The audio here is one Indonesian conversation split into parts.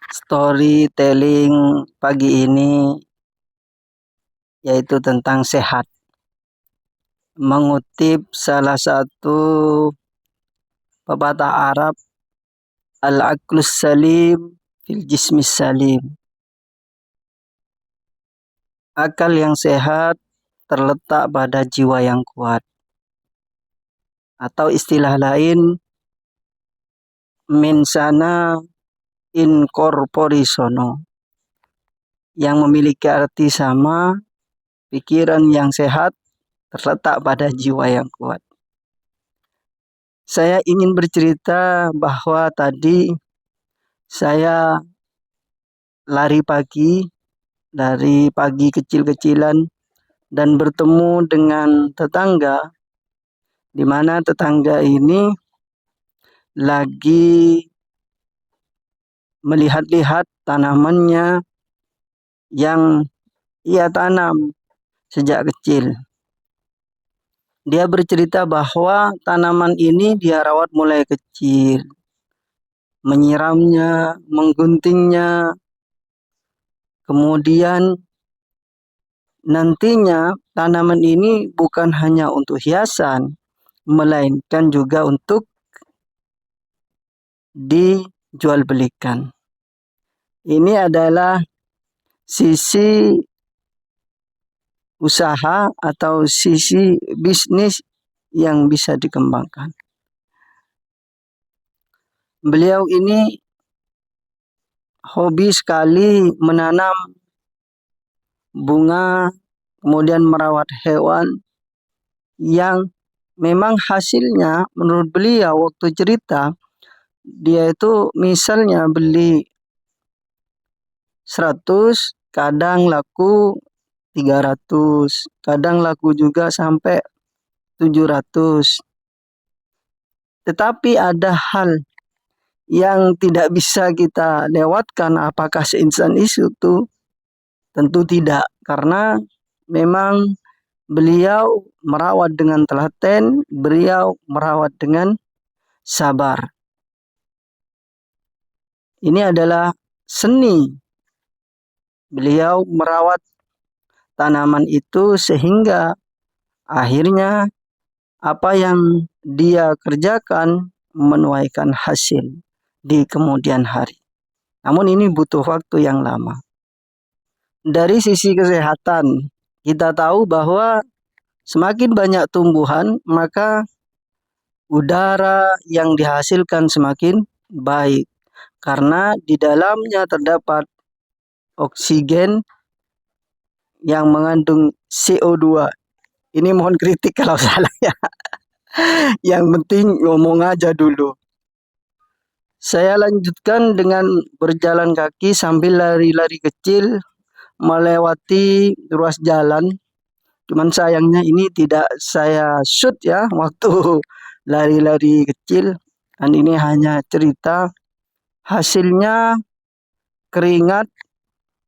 Storytelling pagi ini yaitu tentang sehat. Mengutip salah satu pepatah Arab, al-aqlus salim fil jismis salim. Akal yang sehat terletak pada jiwa yang kuat. Atau istilah lain, mensana in corpore sano, yang memiliki arti sama, pikiran yang sehat terletak pada jiwa yang kuat. Saya ingin bercerita bahwa tadi saya lari pagi dari pagi kecil-kecilan dan bertemu dengan tetangga, di mana tetangga ini lagi melihat-lihat tanamannya yang ia tanam sejak kecil. Dia bercerita bahwa tanaman ini dia rawat mulai kecil, menyiramnya, mengguntingnya, kemudian nantinya tanaman ini bukan hanya untuk hiasan, melainkan juga untuk dijual belikan. Ini adalah sisi usaha atau sisi bisnis yang bisa dikembangkan. Beliau ini hobi sekali menanam bunga, kemudian merawat hewan yang memang hasilnya menurut beliau waktu cerita, dia itu misalnya beli 100, kadang laku 300, kadang laku juga sampai 700. Tetapi ada hal yang tidak bisa kita lewatkan. Apakah seinsan itu? Tentu tidak, karena memang beliau merawat dengan telaten, beliau merawat dengan sabar. Ini adalah seni. Beliau merawat tanaman itu sehingga akhirnya apa yang dia kerjakan menuaikan hasil di kemudian hari. Namun ini butuh waktu yang lama. Dari sisi kesehatan, kita tahu bahwa semakin banyak tumbuhan, maka udara yang dihasilkan semakin baik. Karena di dalamnya terdapat oksigen yang mengandung CO2. Ini mohon kritik kalau salah ya. Yang penting ngomong aja dulu. Saya lanjutkan dengan berjalan kaki sambil lari-lari kecil melewati ruas jalan. Cuman sayangnya ini tidak saya shoot ya waktu lari-lari kecil. Dan ini hanya cerita. Hasilnya keringat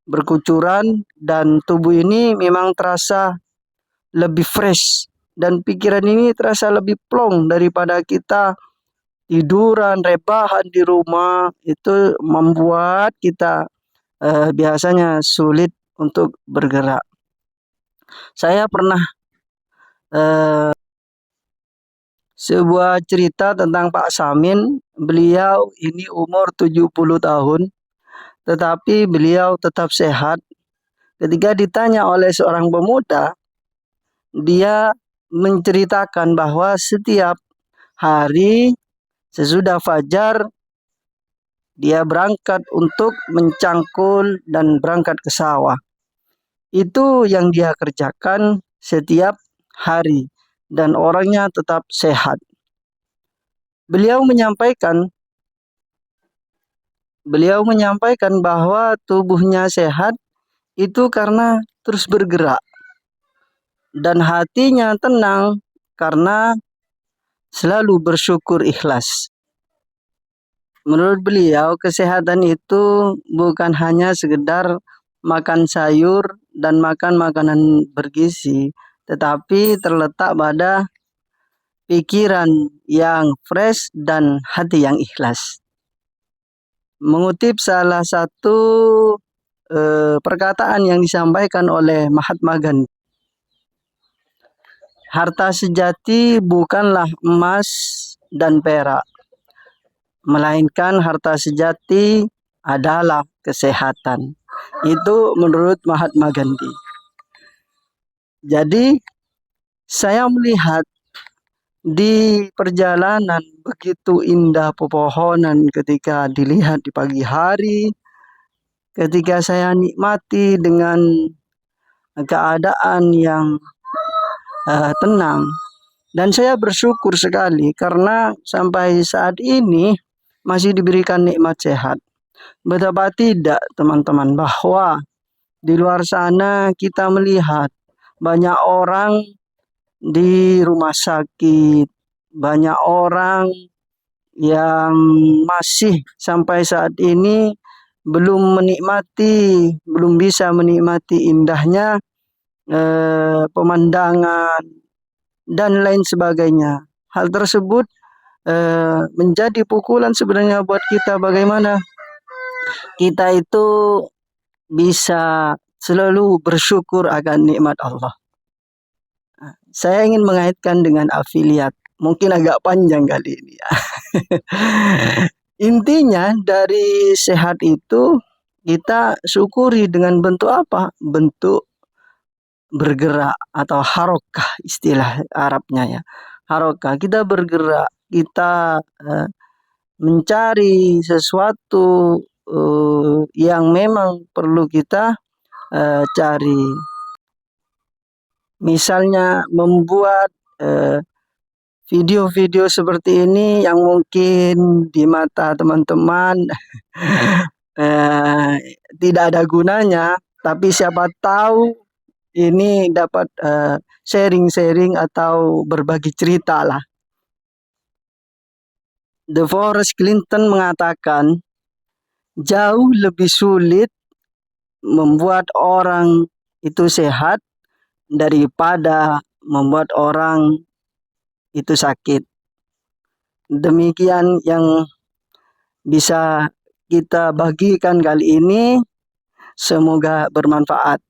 berkucuran dan tubuh ini memang terasa lebih fresh. Dan pikiran ini terasa lebih plong daripada kita tiduran, rebahan di rumah. Itu membuat kita biasanya sulit untuk bergerak. Saya pernah sebuah cerita tentang Pak Samin. Beliau ini umur 70 tahun, tetapi beliau tetap sehat. Ketika ditanya oleh seorang pemuda, dia menceritakan bahwa setiap hari sesudah fajar dia berangkat untuk mencangkul dan berangkat ke sawah. Itu yang dia kerjakan setiap hari dan orangnya tetap sehat. Beliau menyampaikan bahwa tubuhnya sehat itu karena terus bergerak dan hatinya tenang karena selalu bersyukur ikhlas. Menurut beliau, kesehatan itu bukan hanya sekedar makan sayur dan makan makanan bergizi, tetapi terletak pada pikiran yang fresh dan hati yang ikhlas. mengutip salah satu perkataan yang disampaikan oleh Mahatma Gandhi. Harta sejati bukanlah emas dan perak, melainkan harta sejati adalah kesehatan. Itu menurut Mahatma Gandhi. Jadi saya melihat di perjalanan begitu indah pepohonan ketika dilihat di pagi hari, ketika saya nikmati dengan keadaan yang tenang. Dan saya bersyukur sekali karena sampai saat ini masih diberikan nikmat sehat. Betapa tidak teman-teman bahwa di luar sana kita melihat banyak orang di rumah sakit, banyak orang yang masih sampai saat ini belum bisa menikmati indahnya pemandangan dan lain sebagainya. Hal tersebut menjadi pukulan sebenarnya buat kita, bagaimana kita itu bisa selalu bersyukur akan nikmat Allah. Saya ingin mengaitkan dengan afiliat, mungkin agak panjang kali ini ya. Intinya dari sehat itu kita syukuri dengan bentuk apa? Bentuk bergerak atau harokah, istilah Arabnya ya. Harokah, kita bergerak, kita mencari sesuatu yang memang perlu kita cari. Misalnya membuat video-video seperti ini yang mungkin di mata teman-teman tidak ada gunanya, tapi siapa tahu ini dapat sharing-sharing atau berbagi cerita lah. DeForest Clinton mengatakan, jauh lebih sulit membuat orang itu sehat daripada membuat orang itu sakit. Demikian yang bisa kita bagikan kali ini. Semoga bermanfaat.